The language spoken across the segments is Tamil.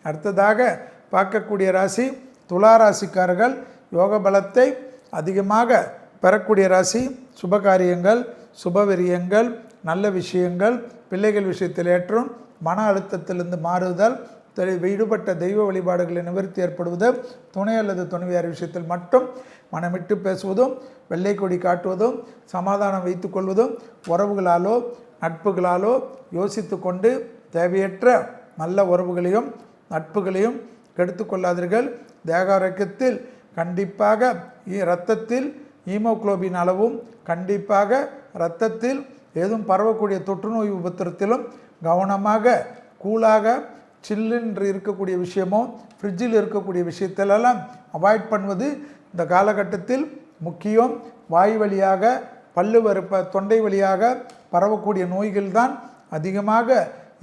அடுத்ததாக பார்க்கக்கூடிய ராசி துலா ராசிக்காரர்கள். யோக பலத்தை அதிகமாக பெறக்கூடிய ராசி. சுபகாரியங்கள், சுபவிரியங்கள், நல்ல விஷயங்கள், பிள்ளைகள் விஷயத்தில் ஏற்றம், மன அழுத்தத்திலிருந்து மாறுதல், ஈடுபட்ட தெய்வ வழிபாடுகளை நிவர்த்தி ஏற்படுவது, துணை அல்லது துணைவியார் விஷயத்தில் மட்டும் மனமிட்டு பேசுவதும், வெள்ளை கொடி காட்டுவதும், சமாதானம் வைத்து கொள்வதும், உறவுகளாலோ நட்புகளாலோ யோசித்து கொண்டு தேவையற்ற நல்ல உறவுகளையும் நட்புகளையும் கெடுத்து கொள்ளாதீர்கள். தேக ஆரோக்கியத்தில் கண்டிப்பாக இரத்தத்தில் ஹீமோகுளோபின் அளவும், கண்டிப்பாக இரத்தத்தில் ஏதும் பரவக்கூடிய தொற்றுநோய் உபத்திரத்திலும் கவனமாக கூலாக சில்லுன்று இருக்கக்கூடிய விஷயமோ ஃப்ரிட்ஜில் இருக்கக்கூடிய விஷயத்திலெல்லாம் அவாய்ட் பண்ணுவது இந்த காலகட்டத்தில் முக்கியம். வாய் வழியாக பல்லு தொண்டை வழியாக பரவக்கூடிய நோய்கள் தான் அதிகமாக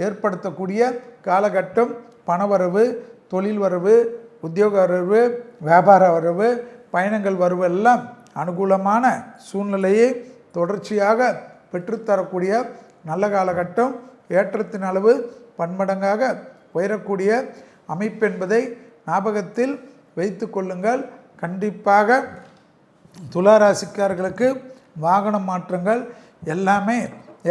ஏற்படுத்தக்கூடிய காலகட்டம். பணவரவு, தொழில் வரவு, உத்தியோக வரவு, வியாபார வரவு, பயணங்கள் வரவு எல்லாம் அனுகூலமான சூழ்நிலையை தொடர்ச்சியாக பெற்றுத்தரக்கூடிய நல்ல காலகட்டம். ஏற்றத்தின் அளவு பன்மடங்காக உயரக்கூடிய அமைப்பு என்பதை ஞாபகத்தில் வைத்து கொள்ளுங்கள். கண்டிப்பாக துளாராசிக்காரர்களுக்கு வாகன மாற்றங்கள் எல்லாமே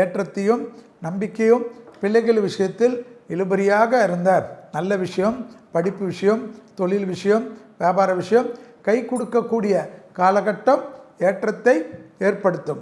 ஏற்றத்தையும் நம்பிக்கையும், பிள்ளைகள் விஷயத்தில் இழுபறியாக இருந்த நல்ல விஷயம், படிப்பு விஷயம், தொழில் விஷயம், வியாபார விஷயம் கை கொடுக்கக்கூடிய காலகட்டம் ஏற்றத்தை ஏற்படுத்தும்.